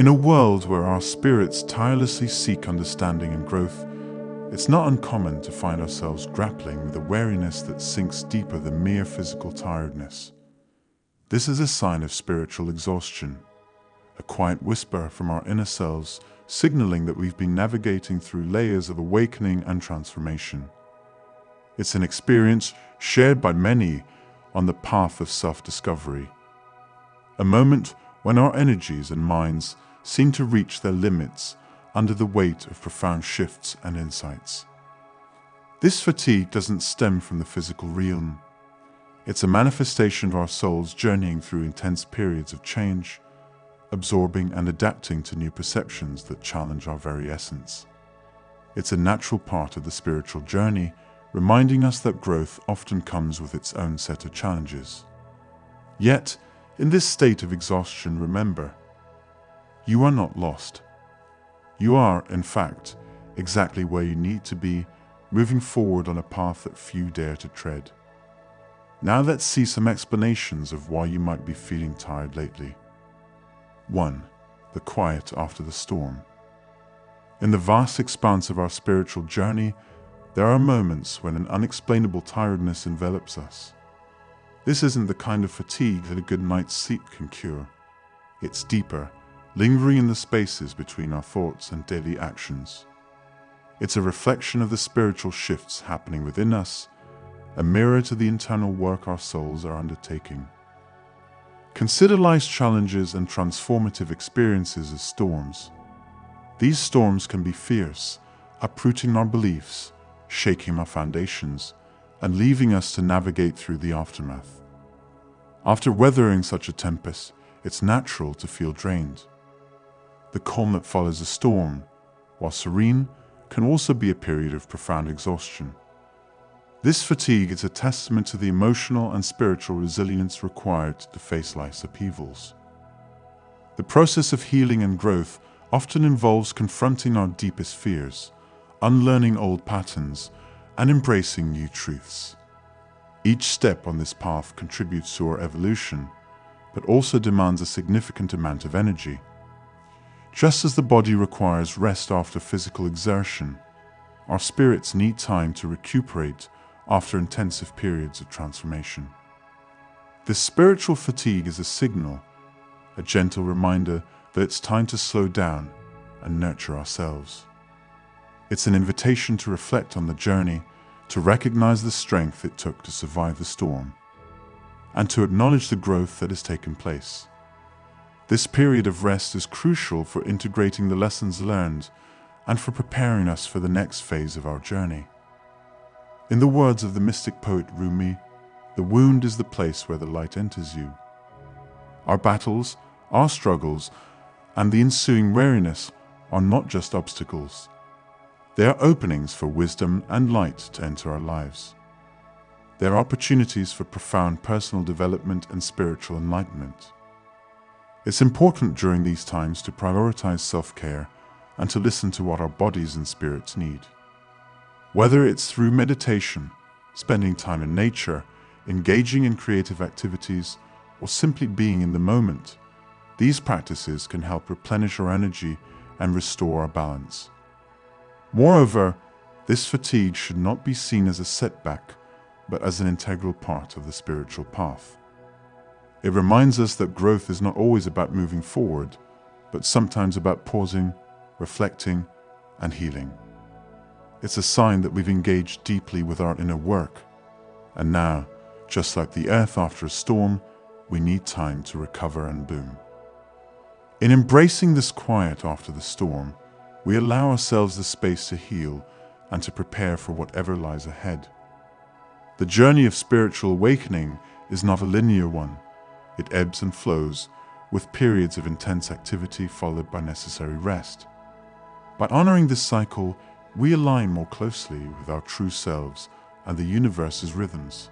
In a world where our spirits tirelessly seek understanding and growth, it's not uncommon to find ourselves grappling with a weariness that sinks deeper than mere physical tiredness. This is a sign of spiritual exhaustion, a quiet whisper from our inner selves signaling that we've been navigating through layers of awakening and transformation. It's an experience shared by many on the path of self-discovery, a moment when our energies and minds seem to reach their limits under the weight of profound shifts and insights. This fatigue doesn't stem from the physical realm. It's a manifestation of our souls journeying through intense periods of change, absorbing and adapting to new perceptions that challenge our very essence. It's a natural part of the spiritual journey, reminding us that growth often comes with its own set of challenges. Yet, in this state of exhaustion, remember, you are not lost. You are, in fact, exactly where you need to be, moving forward on a path that few dare to tread. Now let's see some explanations of why you might be feeling tired lately. 1. The quiet after the storm. In the vast expanse of our spiritual journey, there are moments when an unexplainable tiredness envelops us. This isn't the kind of fatigue that a good night's sleep can cure. It's deeper, lingering in the spaces between our thoughts and daily actions. It's a reflection of the spiritual shifts happening within us, a mirror to the internal work our souls are undertaking. Consider life's challenges and transformative experiences as storms. These storms can be fierce, uprooting our beliefs, shaking our foundations, and leaving us to navigate through the aftermath. After weathering such a tempest, it's natural to feel drained. The calm that follows a storm, while serene, can also be a period of profound exhaustion. This fatigue is a testament to the emotional and spiritual resilience required to face life's upheavals. The process of healing and growth often involves confronting our deepest fears, unlearning old patterns, and embracing new truths. Each step on this path contributes to our evolution, but also demands a significant amount of energy. Just as the body requires rest after physical exertion, our spirits need time to recuperate after intensive periods of transformation. This spiritual fatigue is a signal, a gentle reminder that it's time to slow down and nurture ourselves. It's an invitation to reflect on the journey, to recognize the strength it took to survive the storm, and to acknowledge the growth that has taken place. This period of rest is crucial for integrating the lessons learned and for preparing us for the next phase of our journey. In the words of the mystic poet Rumi, the wound is the place where the light enters you. Our battles, our struggles, and the ensuing weariness are not just obstacles. They are openings for wisdom and light to enter our lives. They are opportunities for profound personal development and spiritual enlightenment. It's important during these times to prioritize self-care and to listen to what our bodies and spirits need. Whether it's through meditation, spending time in nature, engaging in creative activities, or simply being in the moment, these practices can help replenish our energy and restore our balance. Moreover, this fatigue should not be seen as a setback, but as an integral part of the spiritual path. It reminds us that growth is not always about moving forward, but sometimes about pausing, reflecting, and healing. It's a sign that we've engaged deeply with our inner work, and now, just like the earth after a storm, we need time to recover and bloom. In embracing this quiet after the storm, we allow ourselves the space to heal and to prepare for whatever lies ahead. The journey of spiritual awakening is not a linear one. It ebbs and flows, with periods of intense activity followed by necessary rest. By honoring this cycle, we align more closely with our true selves and the universe's rhythms.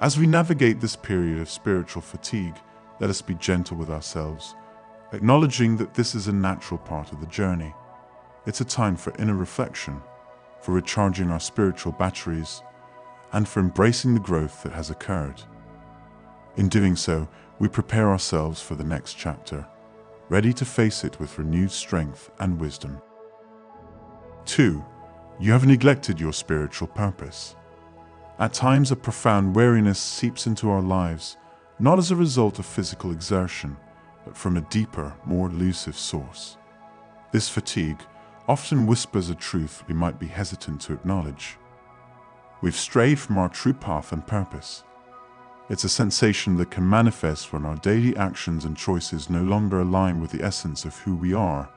As we navigate this period of spiritual fatigue, let us be gentle with ourselves, acknowledging that this is a natural part of the journey. It's a time for inner reflection, for recharging our spiritual batteries, and for embracing the growth that has occurred. In doing so, we prepare ourselves for the next chapter, ready to face it with renewed strength and wisdom. 2. You have neglected your spiritual purpose. At times, a profound weariness seeps into our lives, not as a result of physical exertion, but from a deeper, more elusive source. This fatigue often whispers a truth we might be hesitant to acknowledge. We've strayed from our true path and purpose. It's a sensation that can manifest when our daily actions and choices no longer align with the essence of who we are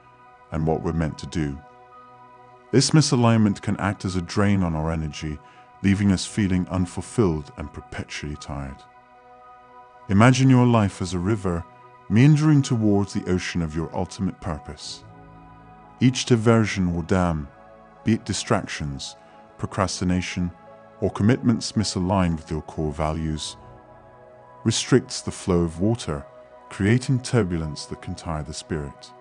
and what we're meant to do. This misalignment can act as a drain on our energy, leaving us feeling unfulfilled and perpetually tired. Imagine your life as a river meandering towards the ocean of your ultimate purpose. Each diversion or dam, be it distractions, procrastination, or commitments misaligned with your core values, restricts the flow of water, creating turbulence that can tire the spirit.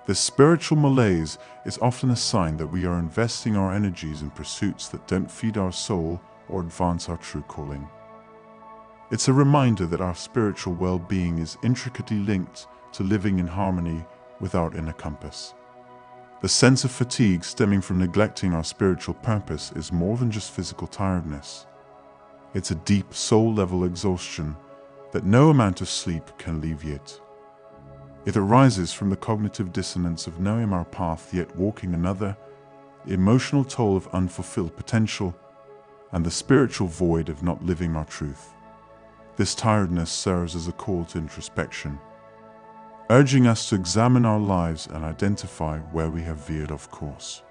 This spiritual malaise is often a sign that we are investing our energies in pursuits that don't feed our soul or advance our true calling. It's a reminder that our spiritual well-being is intricately linked to living in harmony with our inner compass. The sense of fatigue stemming from neglecting our spiritual purpose is more than just physical tiredness. It's a deep soul-level exhaustion that no amount of sleep can alleviate. It arises from the cognitive dissonance of knowing our path yet walking another, the emotional toll of unfulfilled potential, and the spiritual void of not living our truth. This tiredness serves as a call to introspection, urging us to examine our lives and identify where we have veered off course.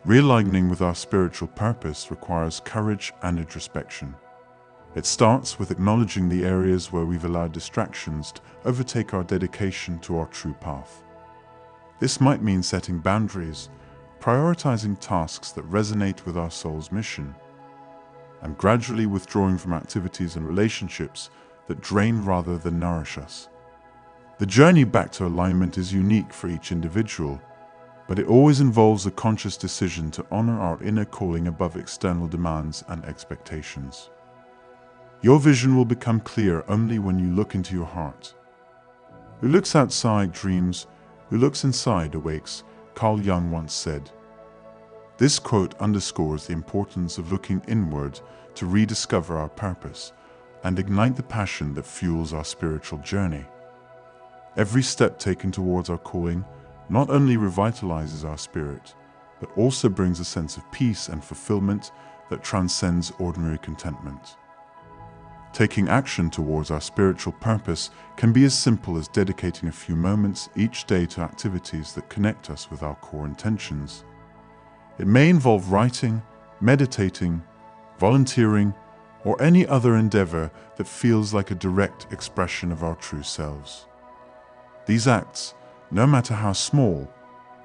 Realigning with our spiritual purpose requires courage and introspection. It starts with acknowledging the areas where we've allowed distractions to overtake our dedication to our true path. This might mean setting boundaries, prioritizing tasks that resonate with our soul's mission, and gradually withdrawing from activities and relationships that drain rather than nourish us. The journey back to alignment is unique for each individual, but it always involves a conscious decision to honor our inner calling above external demands and expectations. Your vision will become clear only when you look into your heart. Who looks outside dreams, who looks inside awakes, Carl Jung once said. This quote underscores the importance of looking inward to rediscover our purpose and ignite the passion that fuels our spiritual journey. Every step taken towards our calling not only revitalizes our spirit, but also brings a sense of peace and fulfillment that transcends ordinary contentment. Taking action towards our spiritual purpose can be as simple as dedicating a few moments each day to activities that connect us with our core intentions. It may involve writing, meditating, volunteering, or any other endeavor that feels like a direct expression of our true selves. These acts, no matter how small,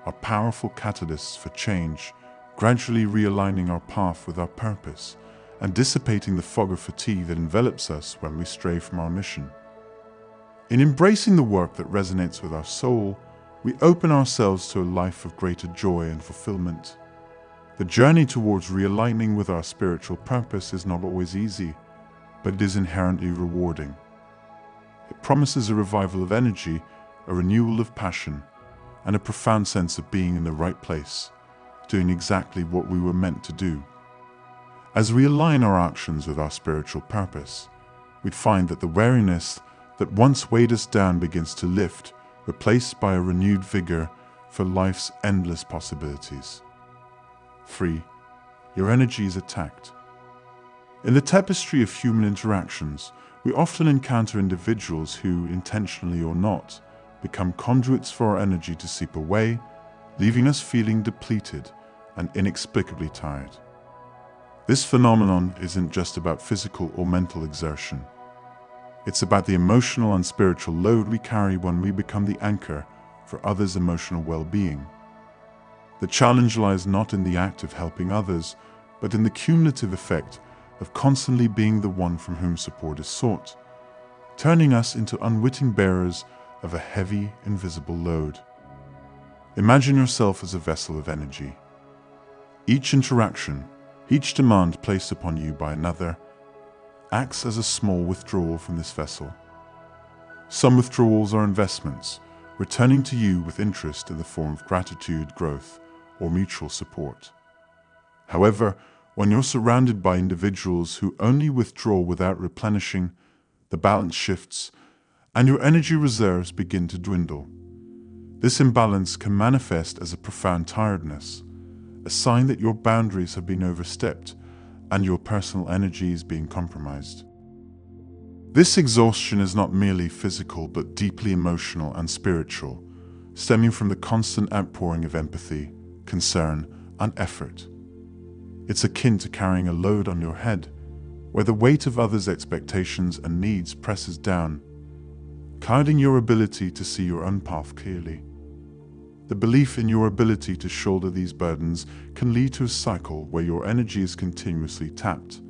are powerful catalysts for change, gradually realigning our path with our purpose and dissipating the fog of fatigue that envelops us when we stray from our mission. In embracing the work that resonates with our soul, we open ourselves to a life of greater joy and fulfillment. The journey towards realigning with our spiritual purpose is not always easy, but it is inherently rewarding. It promises a revival of energy, a renewal of passion, and a profound sense of being in the right place, doing exactly what we were meant to do. As we align our actions with our spiritual purpose, we'd find that the weariness that once weighed us down begins to lift, replaced by a renewed vigor for life's endless possibilities. 3. Your energy is attacked. In the tapestry of human interactions, we often encounter individuals who, intentionally or not, become conduits for our energy to seep away, leaving us feeling depleted and inexplicably tired. This phenomenon isn't just about physical or mental exertion. It's about the emotional and spiritual load we carry when we become the anchor for others' emotional well-being. The challenge lies not in the act of helping others, but in the cumulative effect of constantly being the one from whom support is sought, turning us into unwitting bearers of a heavy, invisible load. Imagine yourself as a vessel of energy. Each interaction, each demand placed upon you by another, acts as a small withdrawal from this vessel. Some withdrawals are investments, returning to you with interest in the form of gratitude, growth, or mutual support. However, when you're surrounded by individuals who only withdraw without replenishing, the balance shifts and your energy reserves begin to dwindle. This imbalance can manifest as a profound tiredness, a sign that your boundaries have been overstepped and your personal energy is being compromised. This exhaustion is not merely physical but deeply emotional and spiritual, stemming from the constant outpouring of empathy, concern, and effort. It's akin to carrying a load on your head, where the weight of others' expectations and needs presses down, clouding your ability to see your own path clearly. The belief in your ability to shoulder these burdens can lead to a cycle where your energy is continuously tapped,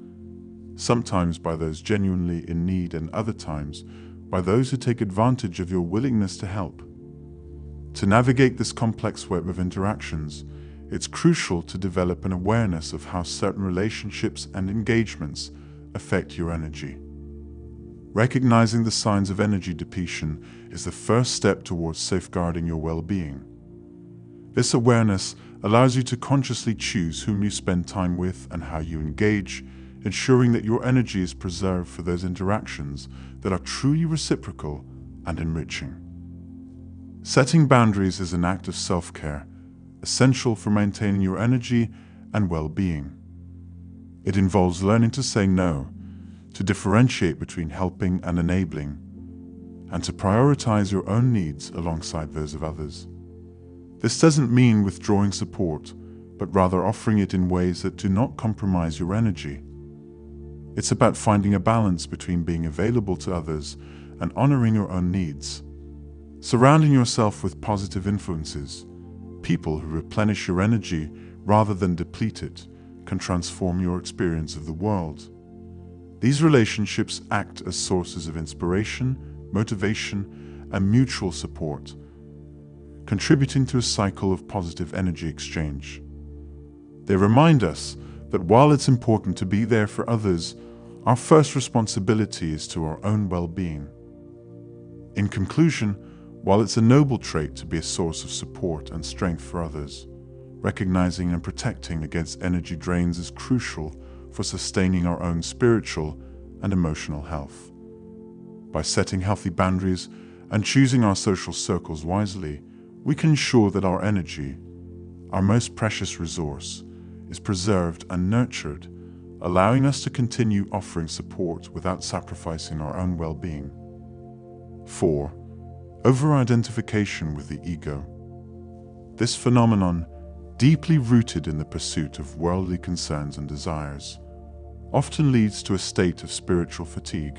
sometimes by those genuinely in need and other times by those who take advantage of your willingness to help. To navigate this complex web of interactions, it's crucial to develop an awareness of how certain relationships and engagements affect your energy. Recognizing the signs of energy depletion is the first step towards safeguarding your well-being. This awareness allows you to consciously choose whom you spend time with and how you engage, ensuring that your energy is preserved for those interactions that are truly reciprocal and enriching. Setting boundaries is an act of self-care, essential for maintaining your energy and well-being. It involves learning to say no, to differentiate between helping and enabling, and to prioritize your own needs alongside those of others. This doesn't mean withdrawing support, but rather offering it in ways that do not compromise your energy. It's about finding a balance between being available to others and honoring your own needs. Surrounding yourself with positive influences, people who replenish your energy rather than deplete it, can transform your experience of the world. These relationships act as sources of inspiration, motivation, and mutual support, contributing to a cycle of positive energy exchange. They remind us that while it's important to be there for others, our first responsibility is to our own well-being. In conclusion, while it's a noble trait to be a source of support and strength for others, recognizing and protecting against energy drains is crucial for sustaining our own spiritual and emotional health. By setting healthy boundaries and choosing our social circles wisely, we can ensure that our energy, our most precious resource, is preserved and nurtured, allowing us to continue offering support without sacrificing our own well-being. 4. Over-identification with the ego. This phenomenon, deeply rooted in the pursuit of worldly concerns and desires, often leads to a state of spiritual fatigue,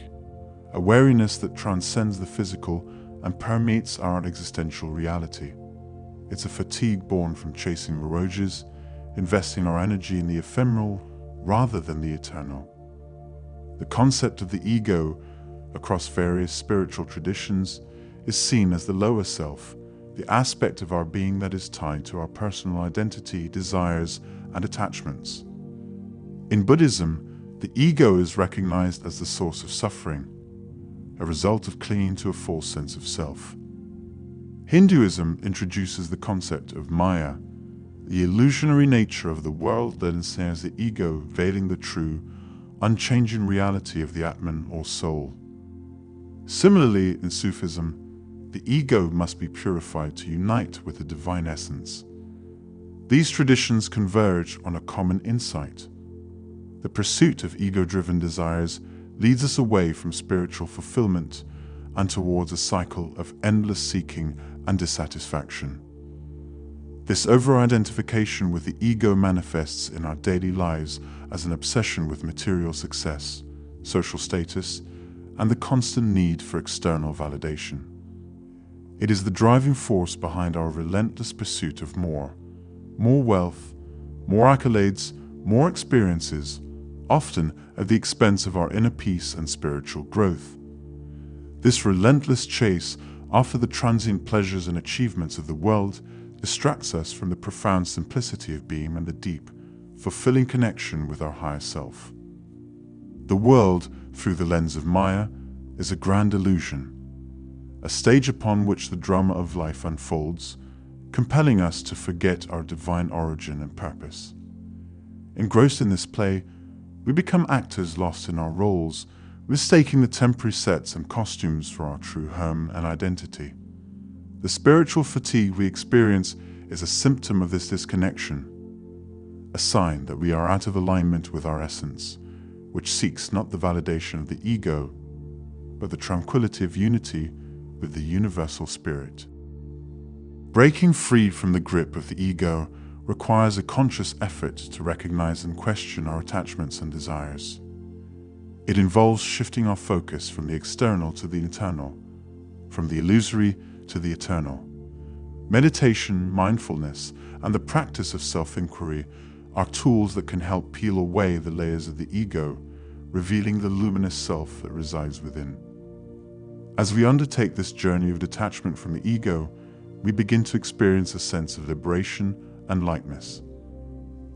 a weariness that transcends the physical and permeates our existential reality. It's a fatigue born from chasing mirages, investing our energy in the ephemeral rather than the eternal. The concept of the ego across various spiritual traditions is seen as the lower self, the aspect of our being that is tied to our personal identity, desires, and attachments. In Buddhism, the ego is recognized as the source of suffering, a result of clinging to a false sense of self. Hinduism introduces the concept of Maya, the illusionary nature of the world that ensnares the ego, veiling the true, unchanging reality of the Atman or soul. Similarly, in Sufism, the ego must be purified to unite with the divine essence. These traditions converge on a common insight. The pursuit of ego-driven desires leads us away from spiritual fulfillment and towards a cycle of endless seeking and dissatisfaction. This over-identification with the ego manifests in our daily lives as an obsession with material success, social status, and the constant need for external validation. It is the driving force behind our relentless pursuit of more wealth, more accolades, more experiences, often at the expense of our inner peace and spiritual growth. This relentless chase after the transient pleasures and achievements of the world distracts us from the profound simplicity of being and the deep, fulfilling connection with our higher self. The world, through the lens of Maya, is a grand illusion, a stage upon which the drama of life unfolds, compelling us to forget our divine origin and purpose. Engrossed in this play, we become actors lost in our roles, mistaking the temporary sets and costumes for our true home and identity. The spiritual fatigue we experience is a symptom of this disconnection, a sign that we are out of alignment with our essence, which seeks not the validation of the ego, but the tranquility of unity with the universal spirit. Breaking free from the grip of the ego requires a conscious effort to recognize and question our attachments and desires. It involves shifting our focus from the external to the internal, from the illusory to the eternal. Meditation, mindfulness, and the practice of self-inquiry are tools that can help peel away the layers of the ego, revealing the luminous self that resides within. As we undertake this journey of detachment from the ego, we begin to experience a sense of liberation and lightness.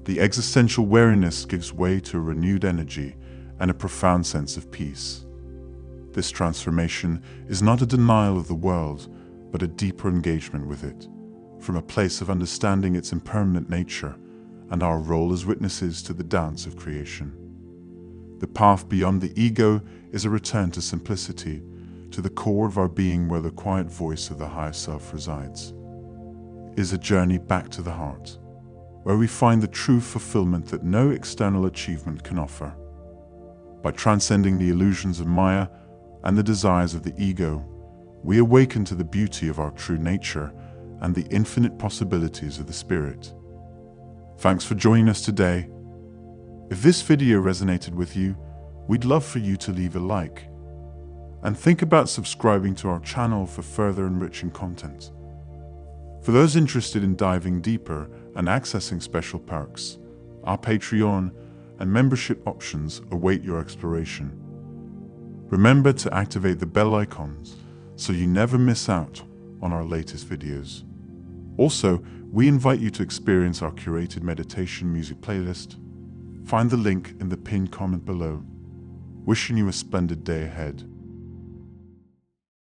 The existential wariness gives way to a renewed energy and a profound sense of peace. This transformation is not a denial of the world, but a deeper engagement with it, from a place of understanding its impermanent nature and our role as witnesses to the dance of creation. The path beyond the ego is a return to simplicity, to the core of our being where the quiet voice of the higher self resides. It is a journey back to the heart, where we find the true fulfillment that no external achievement can offer. By transcending the illusions of Maya and the desires of the ego, we awaken to the beauty of our true nature and the infinite possibilities of the spirit. Thanks for joining us today. If this video resonated with you, we'd love for you to leave a like. And think about subscribing to our channel for further enriching content. For those interested in diving deeper and accessing special perks, our Patreon and membership options await your exploration. Remember to activate the bell icons so you never miss out on our latest videos. Also, we invite you to experience our curated meditation music playlist. Find the link in the pinned comment below. Wishing you a splendid day ahead.